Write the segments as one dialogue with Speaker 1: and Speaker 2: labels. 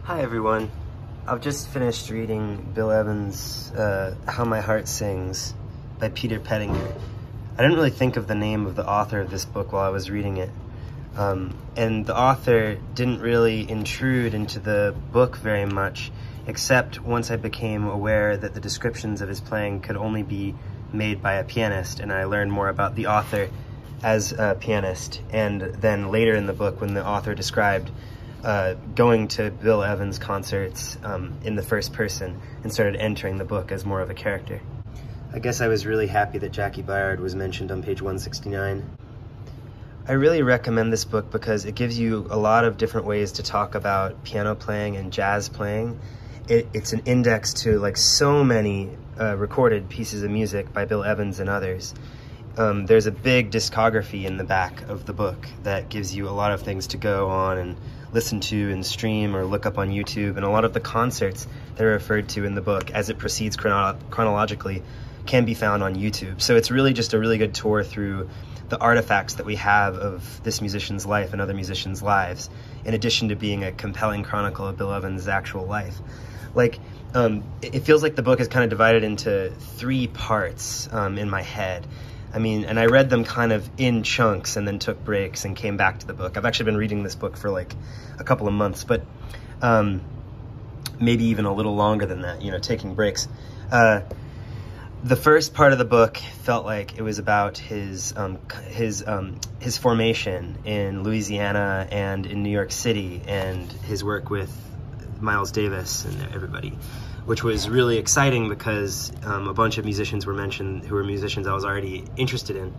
Speaker 1: Hi everyone. I've just finished reading Bill Evans' How My Heart Sings by Peter Pettinger. I didn't really think of the name of the author of this book while I was reading it. And the author didn't really intrude into the book very much, except once I became aware that the descriptions of his playing could only be made by a pianist, and I learned more about the author as a pianist. And then later in the book, when the author described going to Bill Evans concerts in the first person and started entering the book as more of a character. I guess I was really happy that Jackie Byard was mentioned on page 169. I really recommend this book because it gives you a lot of different ways to talk about piano playing and jazz playing. It's an index to like so many recorded pieces of music by Bill Evans and others. There's a big discography in the back of the book that gives you a lot of things to go on and listen to and stream or look up on YouTube, and a lot of the concerts that are referred to in the book as it proceeds chronologically can be found on YouTube. So it's really just a really good tour through the artifacts that we have of this musician's life and other musicians' lives, in addition to being a compelling chronicle of Bill Evans' actual life. Like, it feels like the book is kind of divided into three parts in my head. I mean, and I read them kind of in chunks and then took breaks and came back to the book. I've actually been reading this book for like a couple of months, but maybe even a little longer than that, you know, taking breaks. The first part of the book felt like it was about his formation in Louisiana and in New York City, and his work with Miles Davis and everybody, which was really exciting because a bunch of musicians were mentioned who were musicians I was already interested in.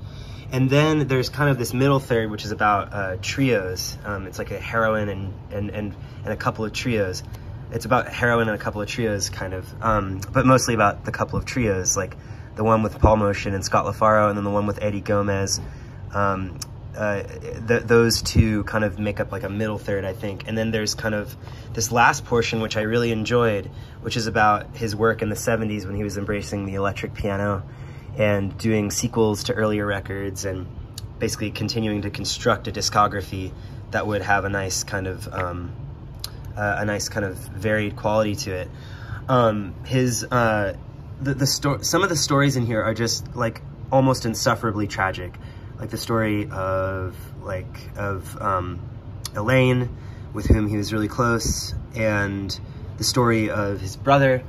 Speaker 1: And then there's kind of this middle third, which is about trios. It's like a heroine and a couple of trios. It's about heroine and a couple of trios, kind of, but mostly about the couple of trios, like the one with Paul Motian and Scott LaFaro, and then the one with Eddie Gomez. Those two kind of make up like a middle third, I think. And then there's kind of this last portion, which I really enjoyed, which is about his work in the 70s when he was embracing the electric piano and doing sequels to earlier records and basically continuing to construct a discography that would have a nice kind of varied quality to it. Some of the stories in here are just like almost insufferably tragic. Like the story of Elaine, with whom he was really close, and the story of his brother.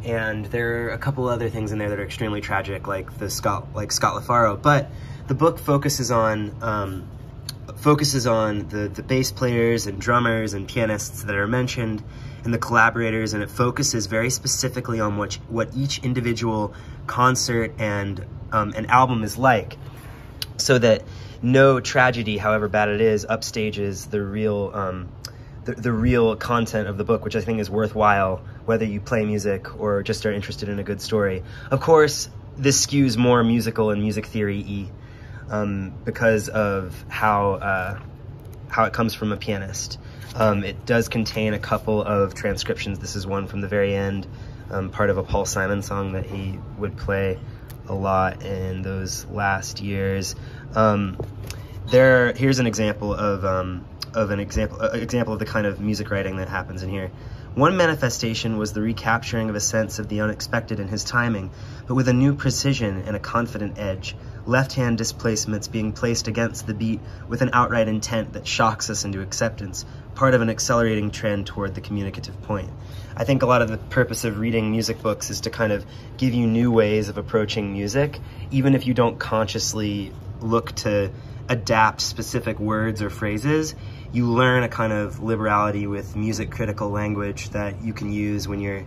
Speaker 1: And there are a couple other things in there that are extremely tragic, like Scott LaFaro. But the book focuses on the bass players and drummers and pianists that are mentioned, and the collaborators, and it focuses very specifically on what each individual concert and an album is like, so that no tragedy, however bad it is, upstages the real content of the book, which I think is worthwhile, whether you play music or just are interested in a good story. Of course, this skews more musical and music theory-y because of how it comes from a pianist. It does contain a couple of transcriptions. This is one from the very end, part of a Paul Simon song that he would play a lot in those last years. Here's an example of the kind of music writing that happens in here. One manifestation was the recapturing of a sense of the unexpected in his timing, but with a new precision and a confident edge. Left-hand displacements being placed against the beat with an outright intent that shocks us into acceptance, part of an accelerating trend toward the communicative point. I think a lot of the purpose of reading music books is to kind of give you new ways of approaching music, even if you don't consciously look to adapt specific words or phrases. You learn a kind of liberality with music critical language that you can use when you're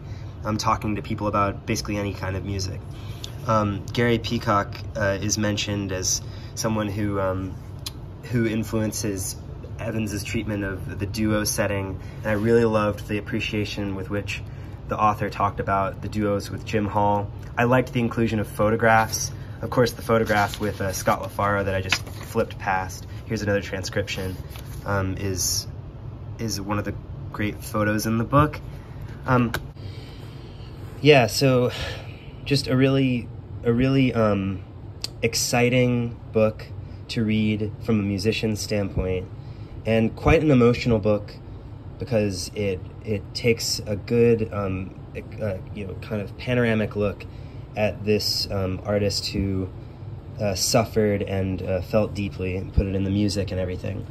Speaker 1: talking to people about basically any kind of music. Gary Peacock is mentioned as someone who influences Evans's treatment of the duo setting, and I really loved the appreciation with which the author talked about the duos with Jim Hall. I liked the inclusion of photographs. Of course, the photograph with Scott LaFaro that I just flipped past, here's another transcription, is one of the great photos in the book. Yeah, so just a really exciting book to read from a musician's standpoint, and quite an emotional book because it takes a good you know, kind of panoramic look at this artist who suffered and felt deeply, and put it in the music and everything.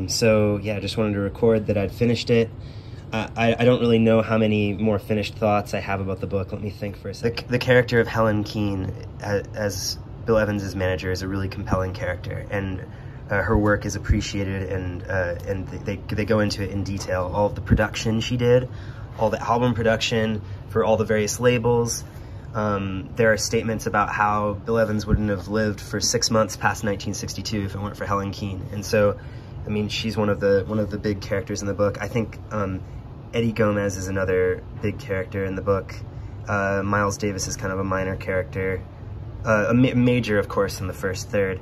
Speaker 1: So yeah, I just wanted to record that I'd finished it. I don't really know how many more finished thoughts I have about the book. Let me think for a second. The character of Helen Keane as Bill Evans' manager is a really compelling character, and her work is appreciated, and they go into it in detail. All of the production she did, all the album production for all the various labels. There are statements about how Bill Evans wouldn't have lived for 6 months past 1962 if it weren't for Helen Keane. And so, I mean, she's one of the big characters in the book. I think Eddie Gomez is another big character in the book. Miles Davis is kind of a minor character. A major, of course, in the first third.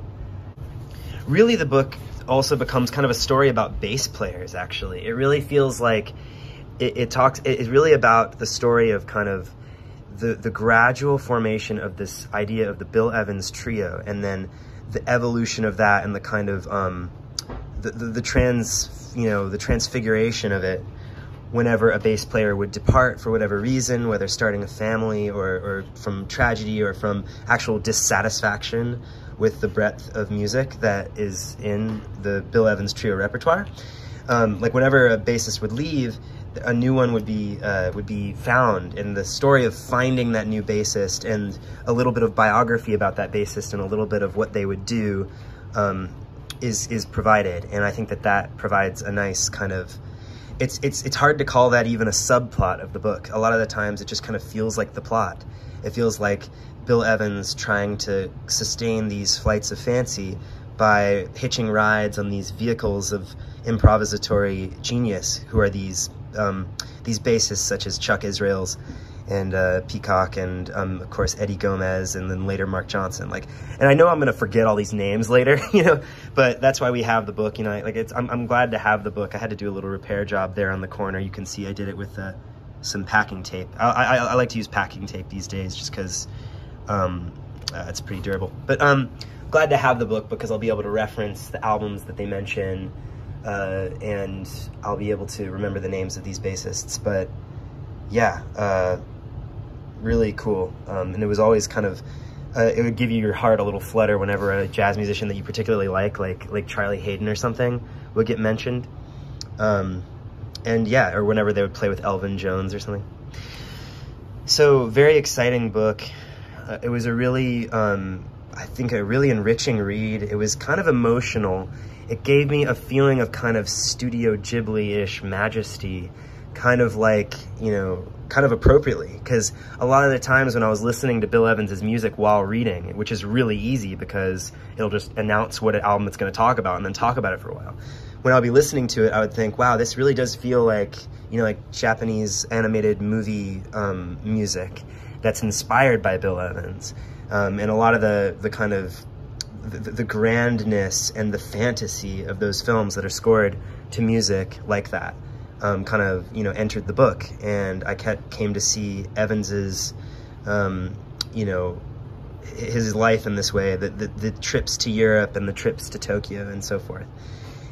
Speaker 1: Really, the book also becomes kind of a story about bass players, actually. It really feels like it's really about the story of kind of the gradual formation of this idea of the Bill Evans trio, and then the evolution of that, and the kind of the transfiguration of it whenever a bass player would depart for whatever reason, whether starting a family or from tragedy or from actual dissatisfaction with the breadth of music that is in the Bill Evans trio repertoire. Like whenever a bassist would leave, a new one would be found, and the story of finding that new bassist and a little bit of biography about that bassist and a little bit of what they would do is provided. And I think that provides a nice kind of, it's hard to call that even a subplot of the book. A lot of the times it just kind of feels like the plot. It feels like Bill Evans trying to sustain these flights of fancy by hitching rides on these vehicles of improvisatory genius, who are these bassists such as Chuck Israels and Peacock, and of course Eddie Gomez, and then later Mark Johnson. Like, and I know I'm gonna forget all these names later, you know, but that's why we have the book. You know, like I'm glad to have the book. I had to do a little repair job there on the corner. You can see I did it with some packing tape. I like to use packing tape these days just because it's pretty durable. But glad to have the book because I'll be able to reference the albums that they mention, and I'll be able to remember the names of these bassists. But yeah, really cool. And it was always kind of, it would give you your heart a little flutter whenever a jazz musician that you particularly like Charlie Hayden or something would get mentioned. And yeah, or whenever they would play with Elvin Jones or something. So very exciting book. It was a really, I think a really enriching read. It was kind of emotional. It gave me a feeling of kind of Studio Ghibli-ish majesty, kind of like, you know, kind of appropriately, because a lot of the times when I was listening to Bill Evans' music while reading, which is really easy because it'll just announce what album it's going to talk about and then talk about it for a while. When I'll be listening to it, I would think, wow, this really does feel like, you know, like Japanese animated movie music that's inspired by Bill Evans. And a lot of the kind of the grandness and the fantasy of those films that are scored to music like that kind of, you know, entered the book. And I came to see Evans's, you know, his life in this way, the trips to Europe and the trips to Tokyo and so forth.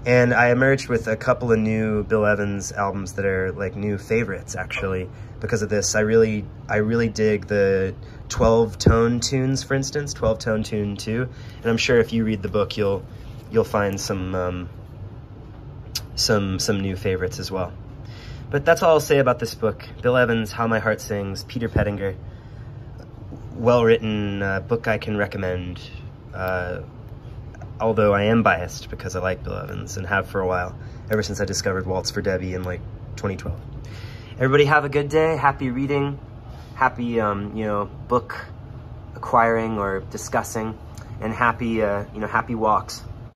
Speaker 1: And I emerged with a couple of new Bill Evans albums that are like new favorites, actually, because of this. I really dig the 12-tone tunes, for instance, 12-tone tune 2. And I'm sure if you read the book, you'll find some new favorites as well. But that's all I'll say about this book. Bill Evans, How My Heart Sings, Peter Pettinger. Well-written book I can recommend. Although I am biased because I like Bill Evans and have for a while, ever since I discovered Waltz for Debbie in like 2012. Everybody have a good day, happy reading, happy, you know, book acquiring or discussing, and happy, you know, happy walks.